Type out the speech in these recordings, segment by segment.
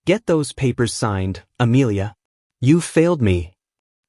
"Get those papers signed, Amelia. You failed me."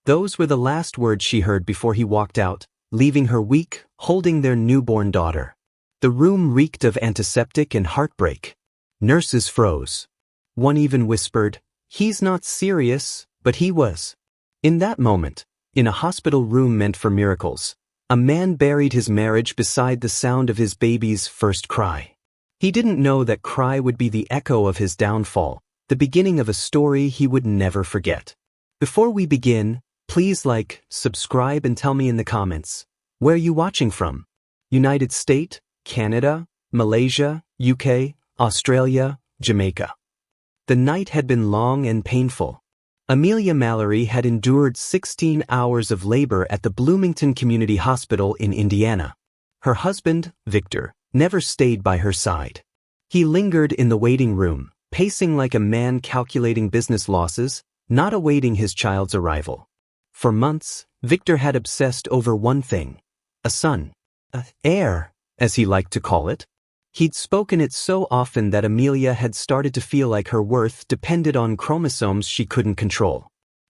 Those were the last words she heard before he walked out, leaving her weak, holding their newborn daughter. The room reeked of antiseptic and heartbreak. Nurses froze. One even whispered, "He's not serious," but he was. In that moment, in a hospital room meant for miracles, a man buried his marriage beside the sound of his baby's first cry. He didn't know that cry would be the echo of his downfall, the beginning of a story he would never forget. Before we begin, please like, subscribe, and tell me in the comments, where are you watching from? United States, Canada, Malaysia, UK, Australia, Jamaica. The night had been long and painful. Amelia Mallory had endured 16 hours of labor at the Bloomington Community Hospital in Indiana. Her husband, Victor, never stayed by her side. He lingered in the waiting room, pacing like a man calculating business losses, not awaiting his child's arrival. For months, Victor had obsessed over one thing: a son. An heir, as he liked to call it. He'd spoken it so often that Amelia had started to feel like her worth depended on chromosomes she couldn't control.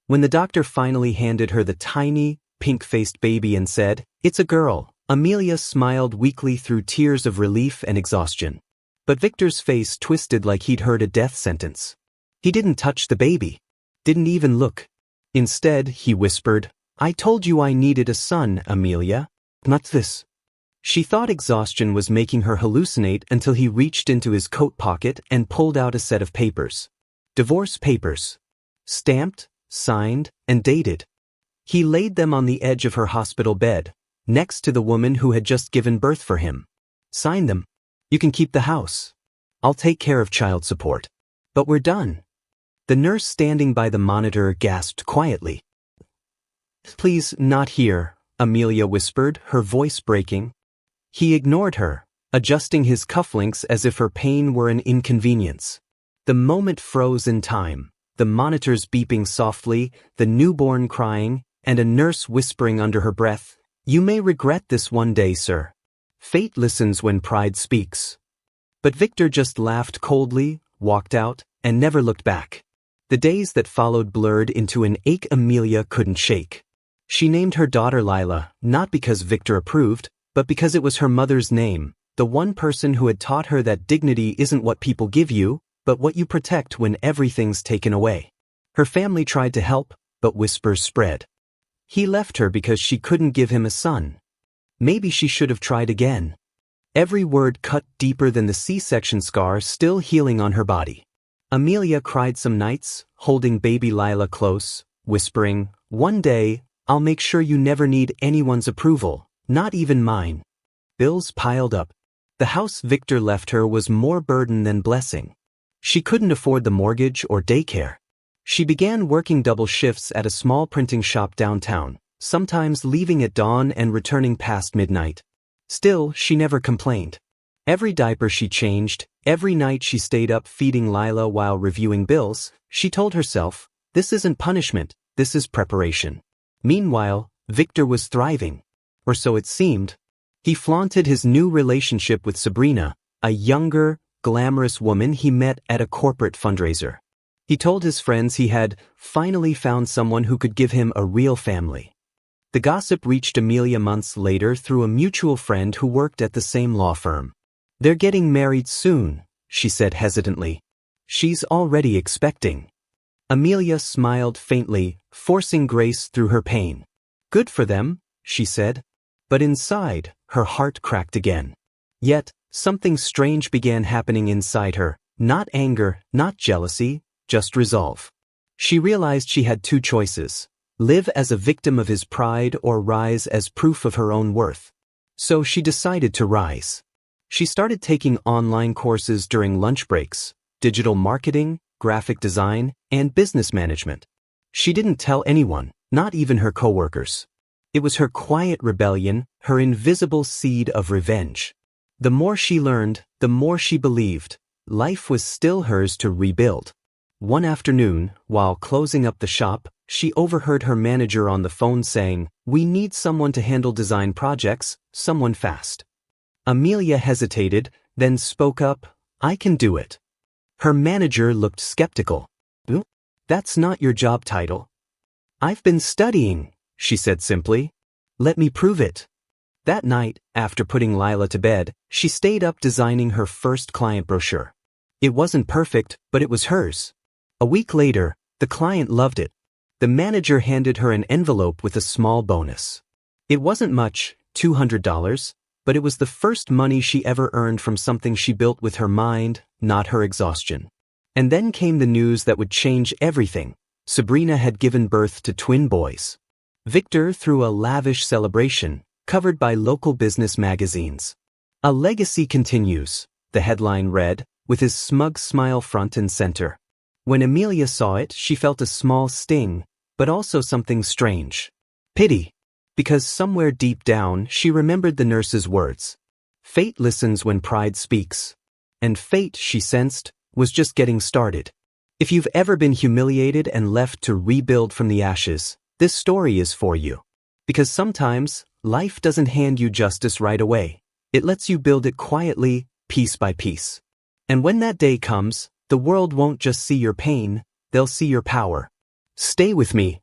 When the doctor finally handed her the tiny, pink-faced baby and said, "It's a girl," Amelia smiled weakly through tears of relief and exhaustion. But Victor's face twisted like he'd heard a death sentence. He didn't touch the baby. Didn't even look. Instead, he whispered, "I told you I needed a son, Amelia. Not this." She thought exhaustion was making her hallucinate until he reached into his coat pocket and pulled out a set of papers. Divorce papers. Stamped, signed, and dated. He laid them on the edge of her hospital bed, next to the woman who had just given birth for him. "Sign them. You can keep the house. I'll take care of child support. But we're done." The nurse standing by the monitor gasped quietly. "Please, not here," Amelia whispered, her voice breaking. He ignored her, adjusting his cufflinks as if her pain were an inconvenience. The moment froze in time, the monitors beeping softly, the newborn crying, and a nurse whispering under her breath, "You may regret this one day, sir. Fate listens when pride speaks." But Victor just laughed coldly, walked out, and never looked back. The days that followed blurred into an ache Amelia couldn't shake. She named her daughter Lila, not because Victor approved, but because it was her mother's name, the one person who had taught her that dignity isn't what people give you, but what you protect when everything's taken away. Her family tried to help, but whispers spread. He left her because she couldn't give him a son. Maybe she should have tried again. Every word cut deeper than the C-section scar still healing on her body. Amelia cried some nights, holding baby Lila close, whispering, "One day, I'll make sure you never need anyone's approval. Not even mine." Bills piled up. The house Victor left her was more burden than blessing. She couldn't afford the mortgage or daycare. She began working double shifts at a small printing shop downtown, sometimes leaving at dawn and returning past midnight. Still, she never complained. Every diaper she changed, every night she stayed up feeding Lila while reviewing bills, she told herself, "This isn't punishment, this is preparation." Meanwhile, Victor was thriving. Or so it seemed. He flaunted his new relationship with Sabrina, a younger, glamorous woman he met at a corporate fundraiser. He told his friends he had finally found someone who could give him a real family. The gossip reached Amelia months later through a mutual friend who worked at the same law firm. "They're getting married soon," she said hesitantly. "She's already expecting." Amelia smiled faintly, forcing grace through her pain. "Good for them," she said. But inside, her heart cracked again. Yet, something strange began happening inside her, not anger, not jealousy, just resolve. She realized she had two choices: live as a victim of his pride or rise as proof of her own worth. So she decided to rise. She started taking online courses during lunch breaks, digital marketing, graphic design, and business management. She didn't tell anyone, not even her coworkers. It was her quiet rebellion, her invisible seed of revenge. The more she learned, the more she believed. Life was still hers to rebuild. One afternoon, while closing up the shop, she overheard her manager on the phone saying, "We need someone to handle design projects, someone fast." Amelia hesitated, then spoke up, "I can do it." Her manager looked skeptical. That's not your job title. I've been studying, she said simply. Let me prove it. That night, after putting Lila to bed, she stayed up designing her first client brochure. It wasn't perfect, but it was hers. A week later, the client loved it. The manager handed her an envelope with a small bonus. It wasn't much, $200, but it was the first money she ever earned from something she built with her mind, not her exhaustion. And then came the news that would change everything. Sabrina had given birth to twin boys. Victor threw a lavish celebration, covered by local business magazines. A legacy continues, the headline read, with his smug smile front and center. When Amelia saw it, she felt a small sting, but also something strange. Pity. Because somewhere deep down, she remembered the nurse's words. Fate listens when pride speaks. And fate, she sensed, was just getting started. If you've ever been humiliated and left to rebuild from the ashes, this story is for you. Because sometimes, life doesn't hand you justice right away. It lets you build it quietly, piece by piece. And when that day comes, the world won't just see your pain, they'll see your power. Stay with me.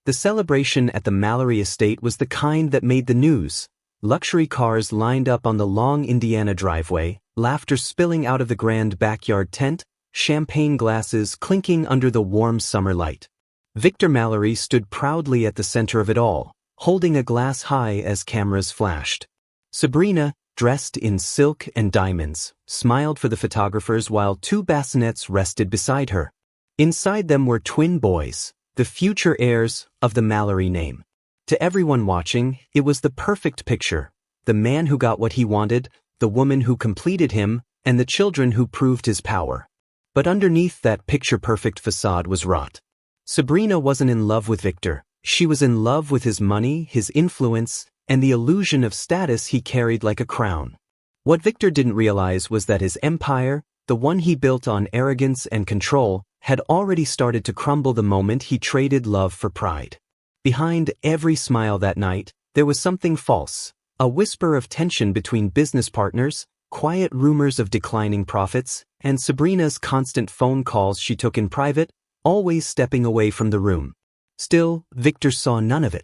The celebration at the Mallory estate was the kind that made the news. Luxury cars lined up on the long Indiana driveway, laughter spilling out of the grand backyard tent, champagne glasses clinking under the warm summer light. Victor Mallory stood proudly at the center of it all, holding a glass high as cameras flashed. Sabrina, dressed in silk and diamonds, smiled for the photographers while two bassinets rested beside her. Inside them were twin boys, the future heirs of the Mallory name. To everyone watching, it was the perfect picture. The man who got what he wanted, the woman who completed him, and the children who proved his power. But underneath that picture-perfect facade was rot. Sabrina wasn't in love with Victor. She was in love with his money, his influence, and the illusion of status he carried like a crown. What Victor didn't realize was that his empire, the one he built on arrogance and control, had already started to crumble the moment he traded love for pride. Behind every smile that night, there was something false, a whisper of tension between business partners, quiet rumors of declining profits, and Sabrina's constant phone calls she took in private, always stepping away from the room. Still, Victor saw none of it.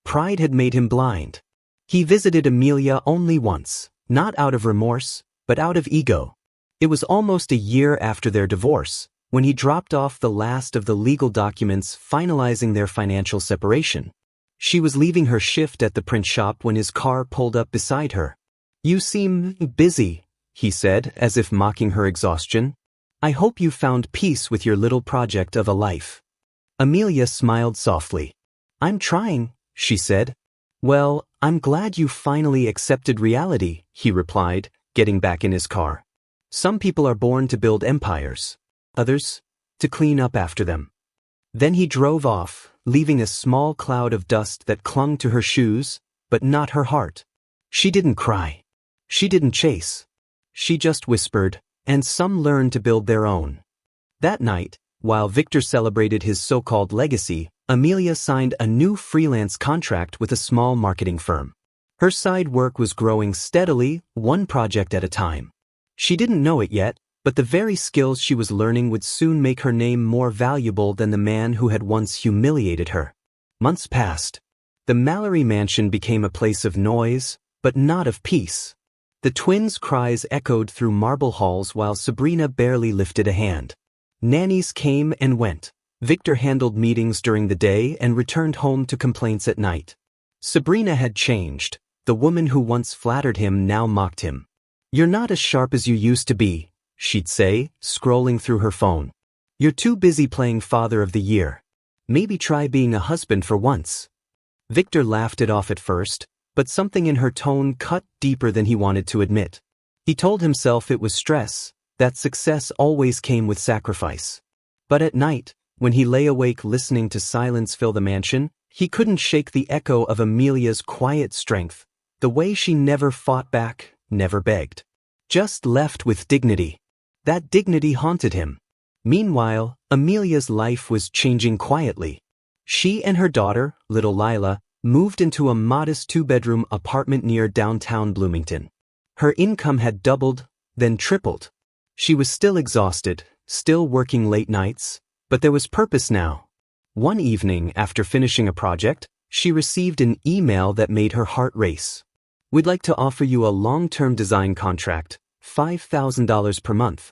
Pride had made him blind. He visited Amelia only once, not out of remorse, but out of ego. It was almost a year after their divorce, when he dropped off the last of the legal documents finalizing their financial separation. She was leaving her shift at the print shop when his car pulled up beside her. "You seem busy," he said, as if mocking her exhaustion. "I hope you found peace with your little project of a life." Amelia smiled softly. "I'm trying," she said. "Well, I'm glad you finally accepted reality," he replied, getting back in his car. "Some people are born to build empires. Others, to clean up after them." Then he drove off, leaving a small cloud of dust that clung to her shoes, but not her heart. She didn't cry. She didn't chase. She just whispered, and some learned to build their own. That night, while Victor celebrated his so-called legacy, Amelia signed a new freelance contract with a small marketing firm. Her side work was growing steadily, one project at a time. She didn't know it yet, but the very skills she was learning would soon make her name more valuable than the man who had once humiliated her. Months passed. The Mallory mansion became a place of noise, but not of peace. The twins' cries echoed through marble halls while Sabrina barely lifted a hand. Nannies came and went. Victor handled meetings during the day and returned home to complaints at night. Sabrina had changed. The woman who once flattered him now mocked him. "You're not as sharp as you used to be," she'd say, scrolling through her phone. "You're too busy playing Father of the Year. Maybe try being a husband for once." Victor laughed it off at first, but something in her tone cut deeper than he wanted to admit. He told himself it was stress, that success always came with sacrifice. But at night, when he lay awake listening to silence fill the mansion, he couldn't shake the echo of Amelia's quiet strength, the way she never fought back, never begged. Just left with dignity. That dignity haunted him. Meanwhile, Amelia's life was changing quietly. She and her daughter, little Lila, moved into a modest two-bedroom apartment near downtown Bloomington. Her income had doubled, then tripled. She was still exhausted, still working late nights, but there was purpose now. One evening, after finishing a project, she received an email that made her heart race. "We'd like to offer you a long-term design contract, $5,000 per month."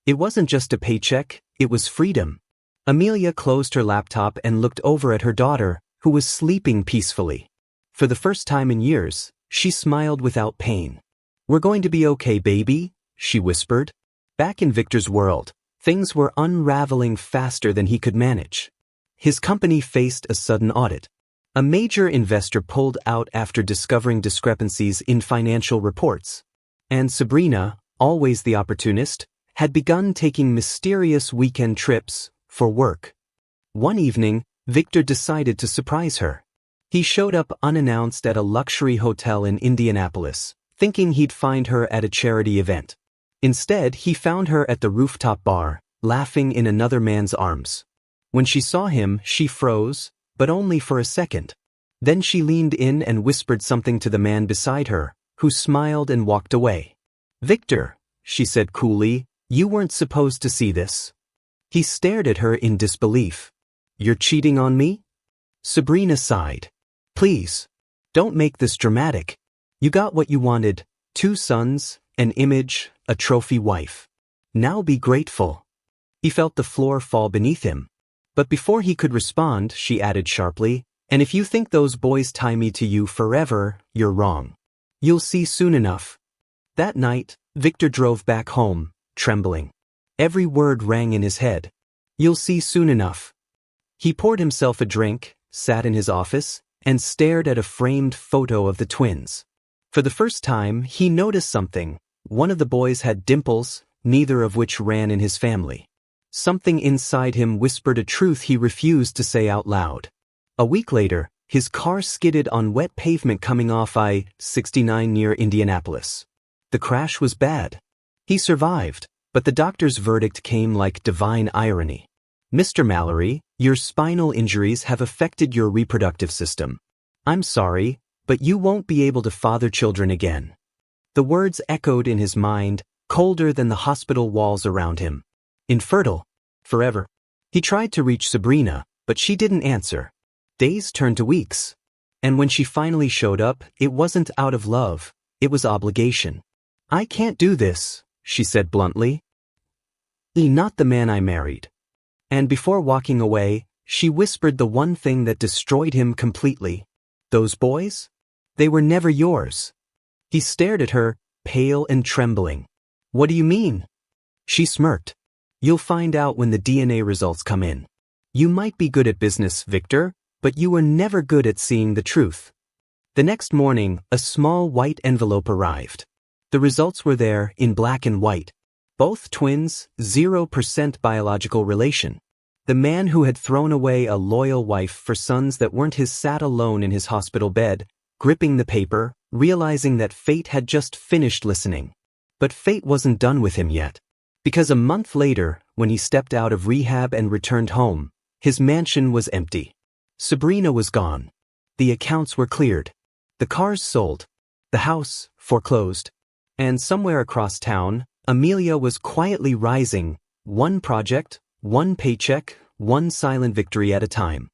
It wasn't just a paycheck, it was freedom. Amelia closed her laptop and looked over at her daughter, who was sleeping peacefully. For the first time in years, she smiled without pain. "We're going to be okay, baby," she whispered. Back in Victor's world, things were unraveling faster than he could manage. His company faced a sudden audit. A major investor pulled out after discovering discrepancies in financial reports. And Sabrina, always the opportunist, had begun taking mysterious weekend trips for work. One evening, Victor decided to surprise her. He showed up unannounced at a luxury hotel in Indianapolis, thinking he'd find her at a charity event. Instead, he found her at the rooftop bar, laughing in another man's arms. When she saw him, she froze, but only for a second. Then she leaned in and whispered something to the man beside her, who smiled and walked away. "Victor," she said coolly, "you weren't supposed to see this." He stared at her in disbelief. "You're cheating on me?" Sabrina sighed. "Please, don't make this dramatic. You got what you wanted, 2 sons, an image, a trophy wife. Now be grateful." He felt the floor fall beneath him. But before he could respond, she added sharply, "And if you think those boys tie me to you forever, you're wrong. You'll see soon enough." That night, Victor drove back home, trembling. Every word rang in his head. "You'll see soon enough." He poured himself a drink, sat in his office, and stared at a framed photo of the twins. For the first time, he noticed something. One of the boys had dimples, neither of which ran in his family. Something inside him whispered a truth he refused to say out loud. A week later, his car skidded on wet pavement coming off I-69 near Indianapolis. The crash was bad. He survived, but the doctor's verdict came like divine irony. "Mr. Mallory, your spinal injuries have affected your reproductive system. I'm sorry, but you won't be able to father children again." The words echoed in his mind, colder than the hospital walls around him. Infertile. Forever. He tried to reach Sabrina, but she didn't answer. Days turned to weeks. And when she finally showed up, it wasn't out of love, it was obligation. "I can't do this," she said bluntly. "Not the man I married." And before walking away, she whispered the one thing that destroyed him completely. "Those boys? They were never yours." He stared at her, pale and trembling. "What do you mean?" She smirked. "You'll find out when the DNA results come in. You might be good at business, Victor, but you were never good at seeing the truth." The next morning, a small white envelope arrived. The results were there, in black and white. Both twins, 0% biological relation. The man who had thrown away a loyal wife for sons that weren't his sat alone in his hospital bed, gripping the paper, realizing that fate had just finished listening. But fate wasn't done with him yet. Because a month later, when he stepped out of rehab and returned home, his mansion was empty. Sabrina was gone. The accounts were cleared. The cars sold. The house foreclosed. And somewhere across town, Amelia was quietly rising, one project, one paycheck, one silent victory at a time.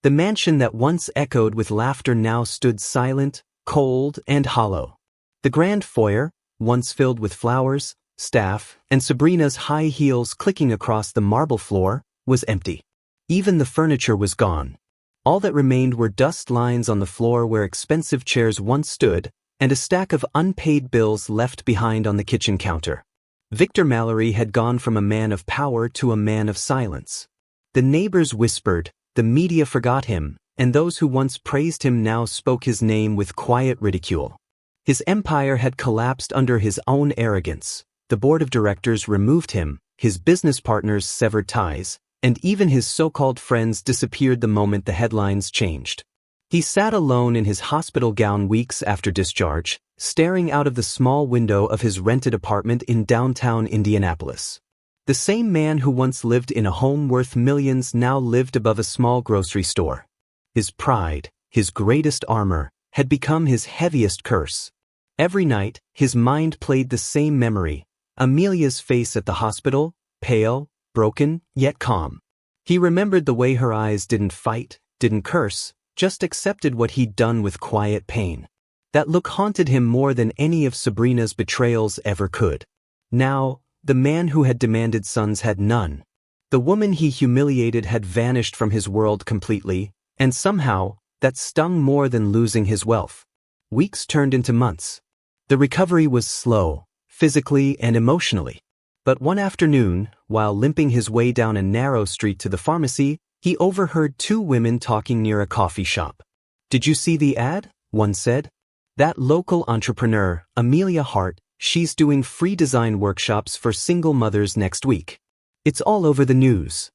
The mansion that once echoed with laughter now stood silent, cold, and hollow. The grand foyer, once filled with flowers, staff, and Sabrina's high heels clicking across the marble floor, was empty. Even the furniture was gone. All that remained were dust lines on the floor where expensive chairs once stood, and a stack of unpaid bills left behind on the kitchen counter. Victor Mallory had gone from a man of power to a man of silence. The neighbors whispered, the media forgot him, and those who once praised him now spoke his name with quiet ridicule. His empire had collapsed under his own arrogance. The board of directors removed him, his business partners severed ties, and even his so-called friends disappeared the moment the headlines changed. He sat alone in his hospital gown weeks after discharge, staring out of the small window of his rented apartment in downtown Indianapolis. The same man who once lived in a home worth millions now lived above a small grocery store. His pride, his greatest armor, had become his heaviest curse. Every night, his mind played the same memory: Amelia's face at the hospital, pale, broken, yet calm. He remembered the way her eyes didn't fight, didn't curse, just accepted what he'd done with quiet pain. That look haunted him more than any of Sabrina's betrayals ever could. Now, the man who had demanded sons had none. The woman he humiliated had vanished from his world completely, and somehow, that stung more than losing his wealth. Weeks turned into months. The recovery was slow, physically and emotionally. But one afternoon, while limping his way down a narrow street to the pharmacy, he overheard two women talking near a coffee shop. "Did you see the ad?" one said. "That local entrepreneur, Amelia Hart, she's doing free design workshops for single mothers next week. It's all over the news."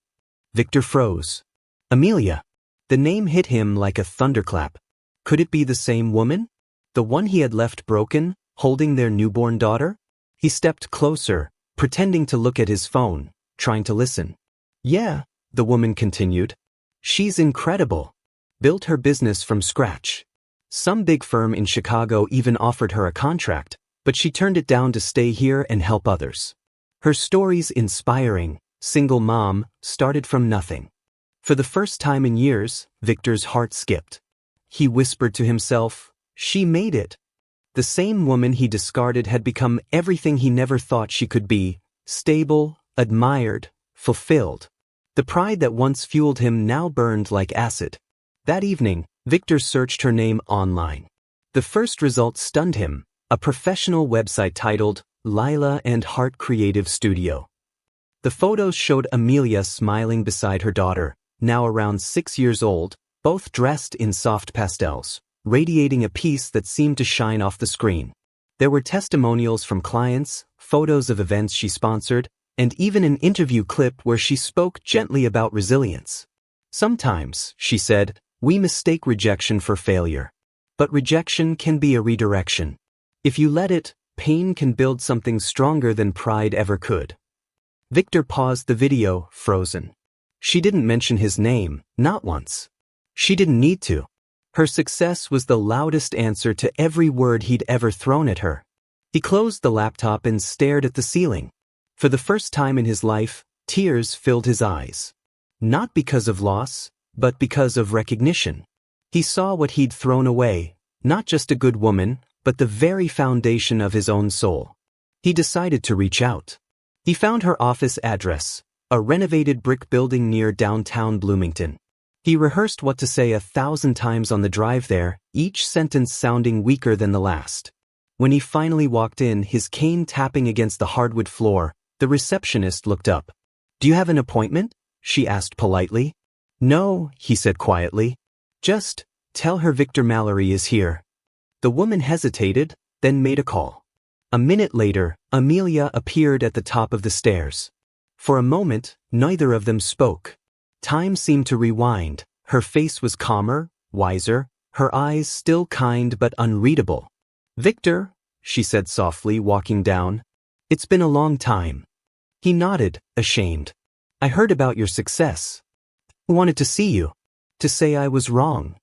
Victor froze. Amelia. The name hit him like a thunderclap. Could it be the same woman? The one he had left broken, holding their newborn daughter? He stepped closer, pretending to look at his phone, trying to listen. "Yeah," the woman continued. "She's incredible. Built her business from scratch. Some big firm in Chicago even offered her a contract, but she turned it down to stay here and help others. Her story's inspiring. Single mom, started from nothing." For the first time in years, Victor's heart skipped. He whispered to himself, "She made it." The same woman he discarded had become everything he never thought she could be: stable, admired, fulfilled. The pride that once fueled him now burned like acid. That evening, Victor searched her name online. The first result stunned him: a professional website titled Lila and Hart Creative Studio. The photos showed Amelia smiling beside her daughter, now around 6 years old, both dressed in soft pastels, radiating a peace that seemed to shine off the screen. There were testimonials from clients, photos of events she sponsored, and even an interview clip where she spoke gently about resilience. "Sometimes," she said, "we mistake rejection for failure. But rejection can be a redirection. If you let it, pain can build something stronger than pride ever could." Victor paused the video, frozen. She didn't mention his name, not once. She didn't need to. Her success was the loudest answer to every word he'd ever thrown at her. He closed the laptop and stared at the ceiling. For the first time in his life, tears filled his eyes. Not because of loss, but because of recognition. He saw what he'd thrown away, not just a good woman, but the very foundation of his own soul. He decided to reach out. He found her office address, a renovated brick building near downtown Bloomington. He rehearsed what to say 1,000 times on the drive there, each sentence sounding weaker than the last. When he finally walked in, his cane tapping against the hardwood floor, the receptionist looked up. "Do you have an appointment?" she asked politely. "No," he said quietly. "Just tell her Victor Mallory is here." The woman hesitated, then made a call. A minute later, Amelia appeared at the top of the stairs. For a moment, neither of them spoke. Time seemed to rewind. Her face was calmer, wiser, her eyes still kind but unreadable. "Victor," she said softly, walking down. "It's been a long time." He nodded, ashamed. "I heard about your success. I wanted to see you. To say I was wrong."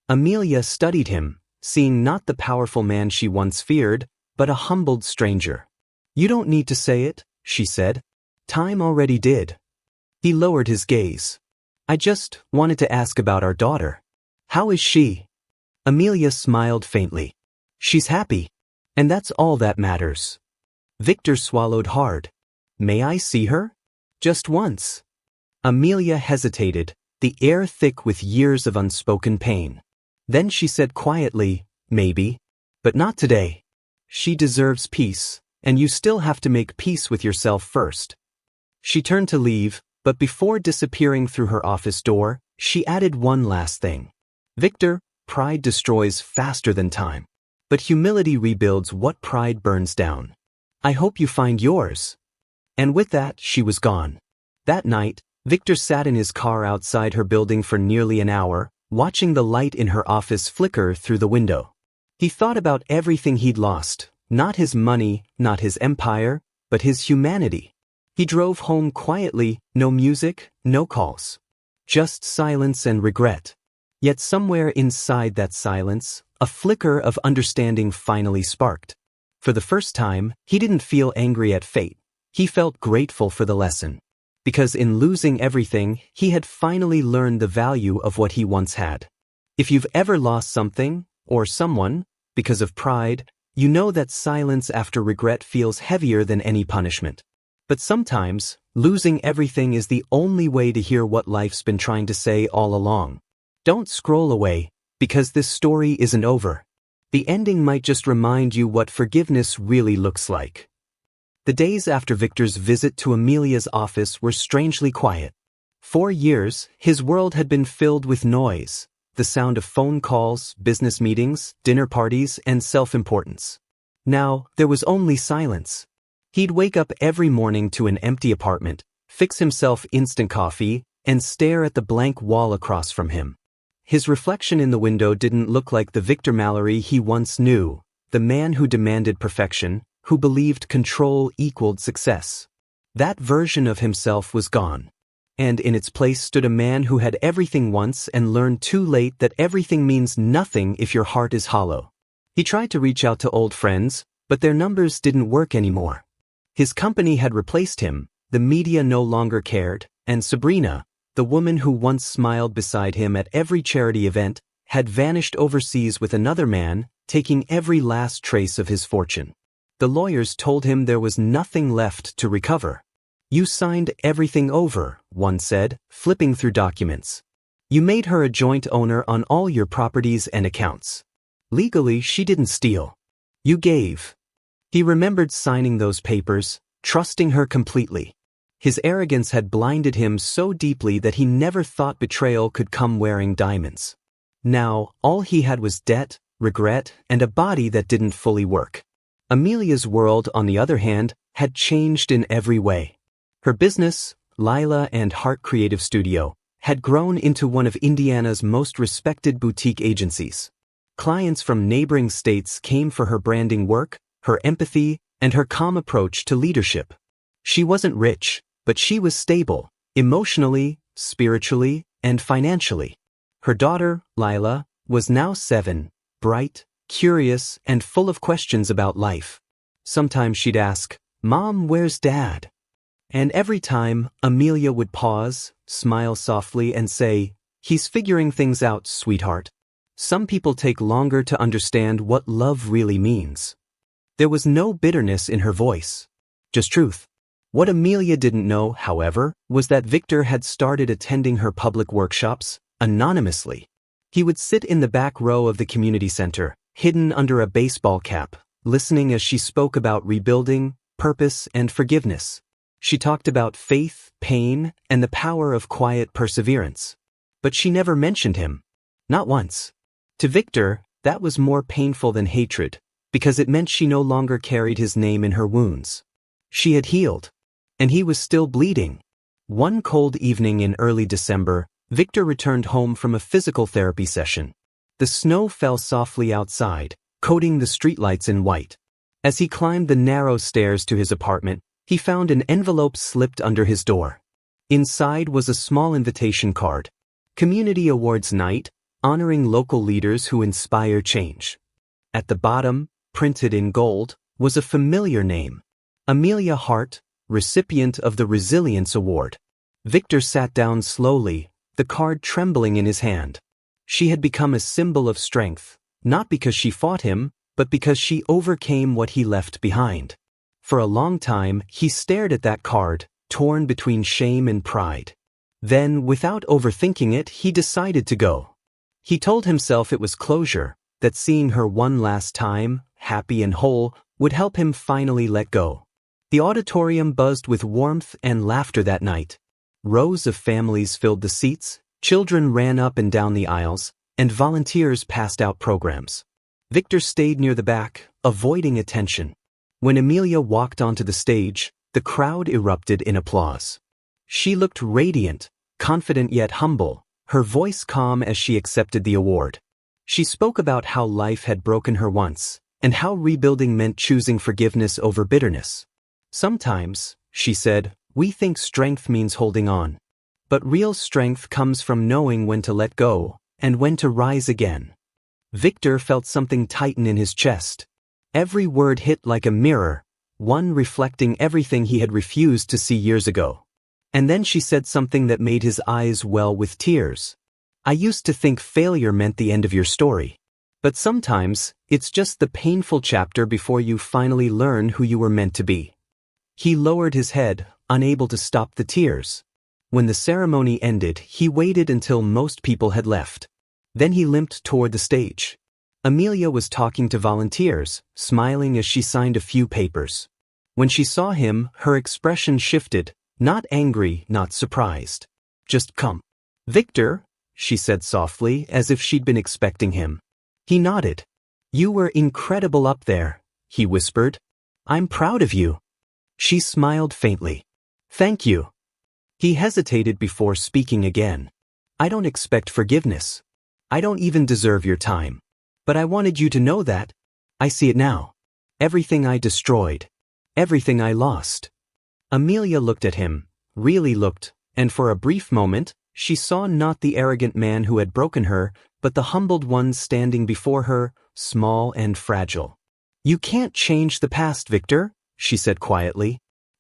Amelia studied him, seeing not the powerful man she once feared, but a humbled stranger. "You don't need to say it," she said. "Time already did." He lowered his gaze. "I just wanted to ask about our daughter. How is she?" Amelia smiled faintly. "She's happy. And that's all that matters." Victor swallowed hard. "May I see her? Just once." Amelia hesitated, the air thick with years of unspoken pain. Then she said quietly, "Maybe. But not today. She deserves peace, and you still have to make peace with yourself first." She turned to leave, but before disappearing through her office door, she added one last thing. "Victor, pride destroys faster than time. But humility rebuilds what pride burns down. I hope you find yours." And with that, she was gone. That night, Victor sat in his car outside her building for nearly an hour, watching the light in her office flicker through the window. He thought about everything he'd lost, not his money, not his empire, but his humanity. He drove home quietly, no music, no calls. Just silence and regret. Yet somewhere inside that silence, a flicker of understanding finally sparked. For the first time, he didn't feel angry at fate. He felt grateful for the lesson. Because in losing everything, he had finally learned the value of what he once had. If you've ever lost something, or someone, because of pride, you know that silence after regret feels heavier than any punishment. But sometimes, losing everything is the only way to hear what life's been trying to say all along. Don't scroll away, because this story isn't over. The ending might just remind you what forgiveness really looks like. The days after Victor's visit to Amelia's office were strangely quiet. For years, his world had been filled with noise, the sound of phone calls, business meetings, dinner parties, and self-importance. Now, there was only silence. He'd wake up every morning to an empty apartment, fix himself instant coffee, and stare at the blank wall across from him. His reflection in the window didn't look like the Victor Mallory he once knew, the man who demanded perfection, who believed control equaled success. That version of himself was gone. And in its place stood a man who had everything once and learned too late that everything means nothing if your heart is hollow. He tried to reach out to old friends, but their numbers didn't work anymore. His company had replaced him, the media no longer cared, and Sabrina, the woman who once smiled beside him at every charity event, had vanished overseas with another man, taking every last trace of his fortune. The lawyers told him there was nothing left to recover. You signed everything over, one said, flipping through documents. You made her a joint owner on all your properties and accounts. Legally, she didn't steal. You gave. He remembered signing those papers, trusting her completely. His arrogance had blinded him so deeply that he never thought betrayal could come wearing diamonds. Now, all he had was debt, regret, and a body that didn't fully work. Amelia's world, on the other hand, had changed in every way. Her business, Lila and Heart Creative Studio, had grown into one of Indiana's most respected boutique agencies. Clients from neighboring states came for her branding work, her empathy, and her calm approach to leadership. She wasn't rich, but she was stable, emotionally, spiritually, and financially. Her daughter, Lila, was now 7, bright, curious, and full of questions about life. Sometimes she'd ask, "Mom, where's Dad?" And every time, Amelia would pause, smile softly, and say, "He's figuring things out, sweetheart." Some people take longer to understand what love really means. There was no bitterness in her voice, just truth. What Amelia didn't know, however, was that Victor had started attending her public workshops, anonymously. He would sit in the back row of the community center, hidden under a baseball cap, listening as she spoke about rebuilding, purpose, and forgiveness. She talked about faith, pain, and the power of quiet perseverance. But she never mentioned him. Not once. To Victor, that was more painful than hatred, because it meant she no longer carried his name in her wounds. She had healed. And he was still bleeding. One cold evening in early December, Victor returned home from a physical therapy session. The snow fell softly outside, coating the streetlights in white. As he climbed the narrow stairs to his apartment, he found an envelope slipped under his door. Inside was a small invitation card. Community Awards Night, honoring local leaders who inspire change. At the bottom, printed in gold, was a familiar name. Amelia Hart, recipient of the Resilience Award. Victor sat down slowly, the card trembling in his hand. She had become a symbol of strength, not because she fought him, but because she overcame what he left behind. For a long time, he stared at that card, torn between shame and pride. Then, without overthinking it, he decided to go. He told himself it was closure, that seeing her one last time, happy and whole, would help him finally let go. The auditorium buzzed with warmth and laughter that night. Rows of families filled the seats, children ran up and down the aisles, and volunteers passed out programs. Victor stayed near the back, avoiding attention. When Amelia walked onto the stage, the crowd erupted in applause. She looked radiant, confident yet humble, her voice calm as she accepted the award. She spoke about how life had broken her once, and how rebuilding meant choosing forgiveness over bitterness. Sometimes, she said, we think strength means holding on. But real strength comes from knowing when to let go, and when to rise again. Victor felt something tighten in his chest. Every word hit like a mirror. one reflecting everything he had refused to see years ago. And then she said something that made his eyes well with tears. I used to think failure meant the end of your story. But sometimes, it's just the painful chapter before you finally learn who you were meant to be. He lowered his head, unable to stop the tears. When the ceremony ended, he waited until most people had left. Then he limped toward the stage. Amelia was talking to volunteers, smiling as she signed a few papers. When she saw him, her expression shifted, not angry, not surprised. Just come. Victor, she said softly, as if she'd been expecting him. He nodded. You were incredible up there, he whispered. I'm proud of you. She smiled faintly. Thank you. He hesitated before speaking again. I don't expect forgiveness. I don't even deserve your time. But I wanted you to know that. I see it now. Everything I destroyed. Everything I lost. Amelia looked at him, really looked, and for a brief moment, she saw not the arrogant man who had broken her, but the humbled one standing before her, small and fragile. You can't change the past, Victor, she said quietly.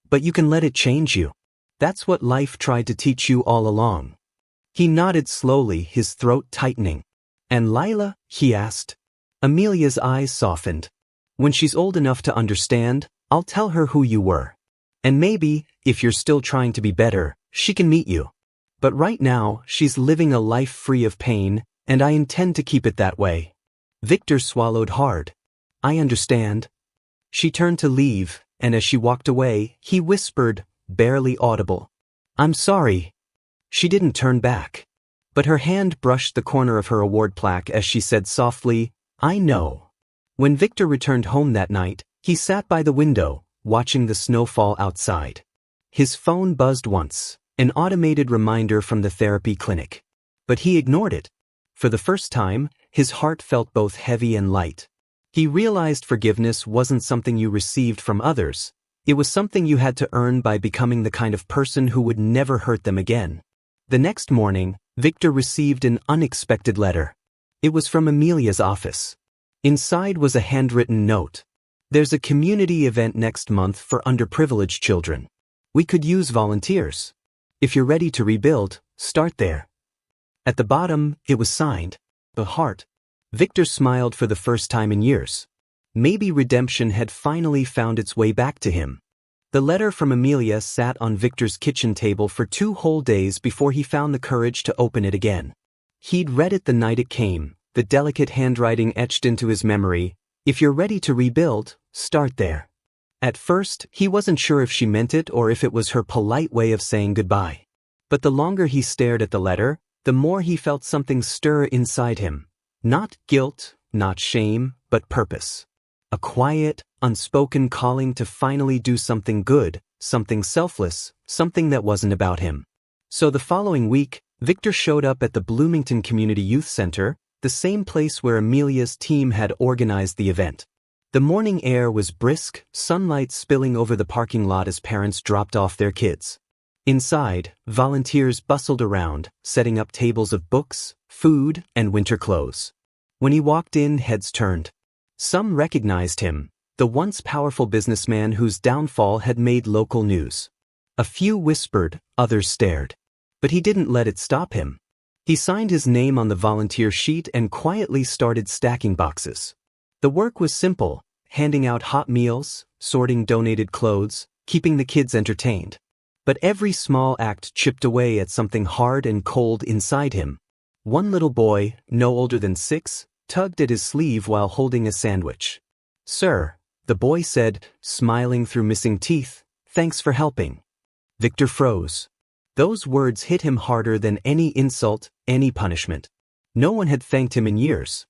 But you can let it change you. That's what life tried to teach you all along. He nodded slowly, his throat tightening. And Lila? He asked. Amelia's eyes softened. When she's old enough to understand, I'll tell her who you were. And maybe, if you're still trying to be better, she can meet you. But right now, she's living a life free of pain, and I intend to keep it that way. Victor swallowed hard. I understand. She turned to leave, and as she walked away, he whispered, barely audible. I'm sorry. She didn't turn back. But her hand brushed the corner of her award plaque as she said softly, I know. When Victor returned home that night, he sat by the window, watching the snow fall outside. His phone buzzed once, an automated reminder from the therapy clinic. But he ignored it. For the first time, his heart felt both heavy and light. He realized forgiveness wasn't something you received from others. It was something you had to earn by becoming the kind of person who would never hurt them again. The next morning, Victor received an unexpected letter. It was from Amelia's office. Inside was a handwritten note. There's a community event next month for underprivileged children. We could use volunteers. If you're ready to rebuild, start there. At the bottom, it was signed, a heart. Victor smiled for the first time in years. Maybe redemption had finally found its way back to him. The letter from Amelia sat on Victor's kitchen table for 2 whole days before he found the courage to open it again. He'd read it the night it came, the delicate handwriting etched into his memory. If you're ready to rebuild, start there. At first, he wasn't sure if she meant it or if it was her polite way of saying goodbye. But the longer he stared at the letter, the more he felt something stir inside him. Not guilt, not shame, but purpose. A quiet, unspoken calling to finally do something good, something selfless, something that wasn't about him. So the following week, Victor showed up at the Bloomington Community Youth Center, the same place where Amelia's team had organized the event. The morning air was brisk, sunlight spilling over the parking lot as parents dropped off their kids. Inside, volunteers bustled around, setting up tables of books, food, and winter clothes. When he walked in, heads turned. Some recognized him, the once powerful businessman whose downfall had made local news. A few whispered, others stared. But he didn't let it stop him. He signed his name on the volunteer sheet and quietly started stacking boxes. The work was simple, handing out hot meals, sorting donated clothes, keeping the kids entertained. But every small act chipped away at something hard and cold inside him. One little boy, no older than 6, tugged at his sleeve while holding a sandwich. Sir, the boy said, smiling through missing teeth, thanks for helping. Victor froze. Those words hit him harder than any insult, any punishment. No one had thanked him in years.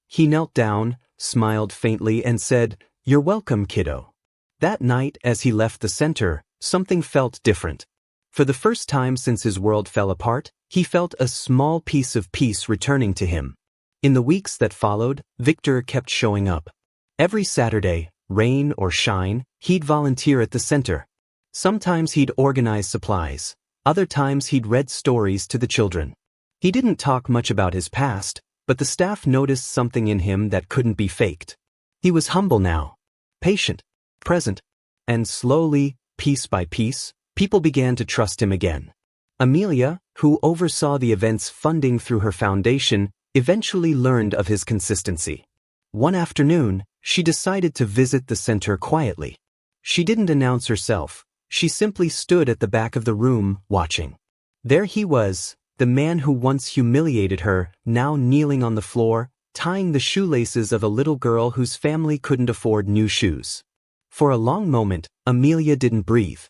He knelt down, smiled faintly and said, You're welcome, kiddo. That night, as he left the center, something felt different. For the first time since his world fell apart, he felt a small piece of peace returning to him. In the weeks that followed, Victor kept showing up. Every Saturday, rain or shine, he'd volunteer at the center. Sometimes he'd organize supplies. Other times he'd read stories to the children. He didn't talk much about his past, but the staff noticed something in him that couldn't be faked. He was humble now. Patient. Present. And slowly, piece by piece, people began to trust him again. Amelia, who oversaw the event's funding through her foundation, eventually learned of his consistency. One afternoon, she decided to visit the center quietly. She didn't announce herself. She simply stood at the back of the room, watching. There he was, the man who once humiliated her, now kneeling on the floor, tying the shoelaces of a little girl whose family couldn't afford new shoes. For a long moment, Amelia didn't breathe.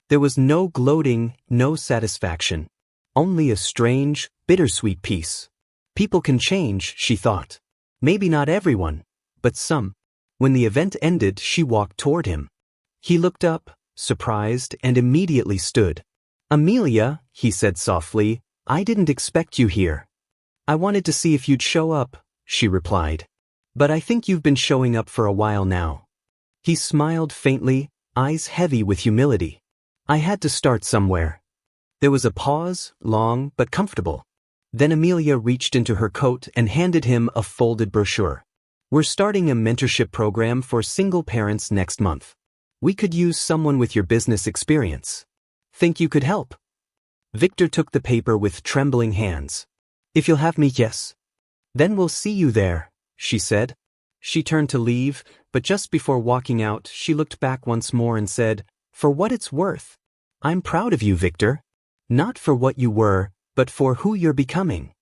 There was no gloating, no satisfaction. Only a strange, bittersweet peace. People can change, she thought. Maybe not everyone, but some. When the event ended, she walked toward him. He looked up, surprised, and immediately stood. "Amelia," he said softly, "I didn't expect you here." "I wanted to see if you'd show up," she replied. "But I think you've been showing up for a while now." He smiled faintly, eyes heavy with humility. "I had to start somewhere." There was a pause, long but comfortable. Then Amelia reached into her coat and handed him a folded brochure. "We're starting a mentorship program for single parents next month. We could use someone with your business experience. Think you could help?" Victor took the paper with trembling hands. "If you'll have me, yes." "Then we'll see you there," she said. She turned to leave, but just before walking out, she looked back once more and said, "For what it's worth, I'm proud of you, Victor. Not for what you were, but for who you're becoming."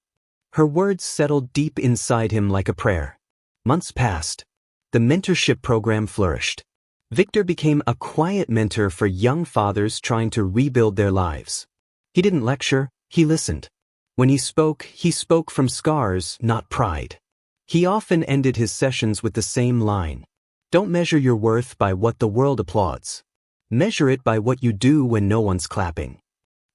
Her words settled deep inside him like a prayer. Months passed. The mentorship program flourished. Victor became a quiet mentor for young fathers trying to rebuild their lives. He didn't lecture, he listened. When he spoke from scars, not pride. He often ended his sessions with the same line. "Don't measure your worth by what the world applauds. Measure it by what you do when no one's clapping."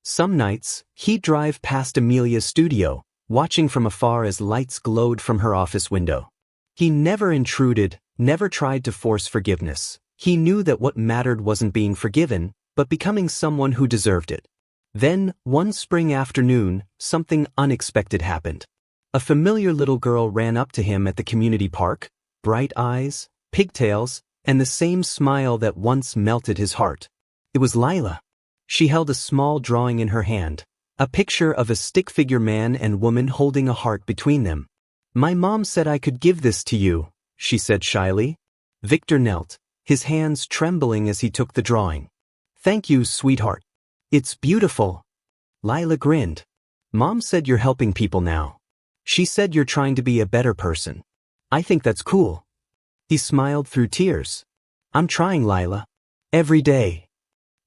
Some nights, he'd drive past Amelia's studio, watching from afar as lights glowed from her office window. He never intruded, never tried to force forgiveness. He knew that what mattered wasn't being forgiven, but becoming someone who deserved it. Then, one spring afternoon, something unexpected happened. A familiar little girl ran up to him at the community park, bright eyes, pigtails, and the same smile that once melted his heart. It was Lila. She held a small drawing in her hand, a picture of a stick-figure man and woman holding a heart between them. "My mom said I could give this to you," she said shyly. Victor knelt, his hands trembling as he took the drawing. "Thank you, sweetheart. It's beautiful." Lila grinned. "Mom said you're helping people now. She said you're trying to be a better person. I think that's cool." He smiled through tears. "I'm trying, Lila. Every day."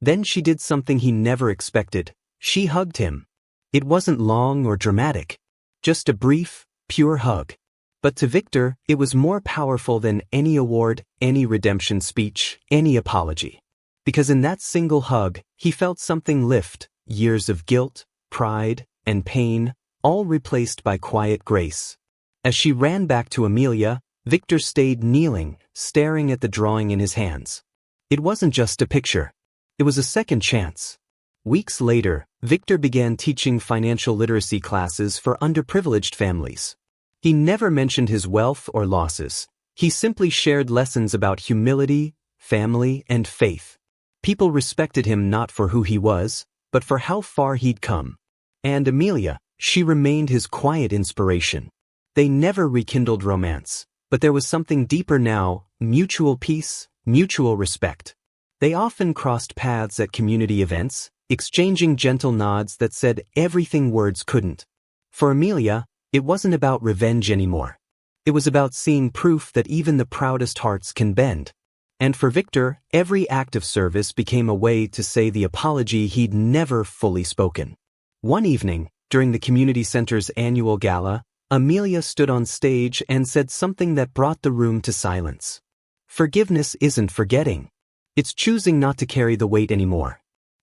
Then she did something he never expected. She hugged him. It wasn't long or dramatic. Just a brief, pure hug. But to Victor, it was more powerful than any award, any redemption speech, any apology. Because in that single hug, he felt something lift, years of guilt, pride, and pain, all replaced by quiet grace. As she ran back to Amelia, Victor stayed kneeling, staring at the drawing in his hands. It wasn't just a picture. It was a second chance. Weeks later, Victor began teaching financial literacy classes for underprivileged families. He never mentioned his wealth or losses. He simply shared lessons about humility, family, and faith. People respected him not for who he was, but for how far he'd come. And Amelia, she remained his quiet inspiration. They never rekindled romance, but there was something deeper now, mutual peace, mutual respect. They often crossed paths at community events, exchanging gentle nods that said everything words couldn't. For Amelia, it wasn't about revenge anymore. It was about seeing proof that even the proudest hearts can bend. And for Victor, every act of service became a way to say the apology he'd never fully spoken. One evening, during the community center's annual gala, Amelia stood on stage and said something that brought the room to silence. "Forgiveness isn't forgetting. It's choosing not to carry the weight anymore.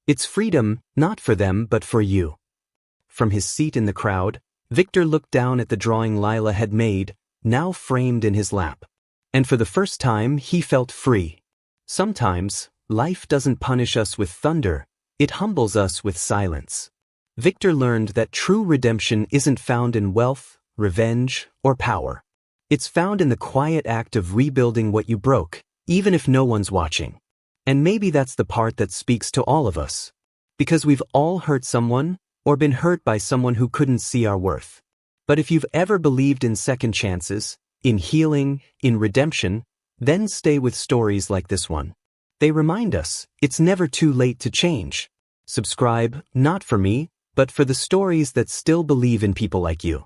It's freedom, not for them but for you." From his seat in the crowd, Victor looked down at the drawing Lila had made, now framed in his lap. And for the first time, he felt free. Sometimes, life doesn't punish us with thunder, it humbles us with silence. Victor learned that true redemption isn't found in wealth, revenge, or power. It's found in the quiet act of rebuilding what you broke, even if no one's watching. And maybe that's the part that speaks to all of us. Because we've all hurt someone, or been hurt by someone who couldn't see our worth. But if you've ever believed in second chances, in healing, in redemption, then stay with stories like this one. They remind us, it's never too late to change. Subscribe, not for me, but for the stories that still believe in people like you.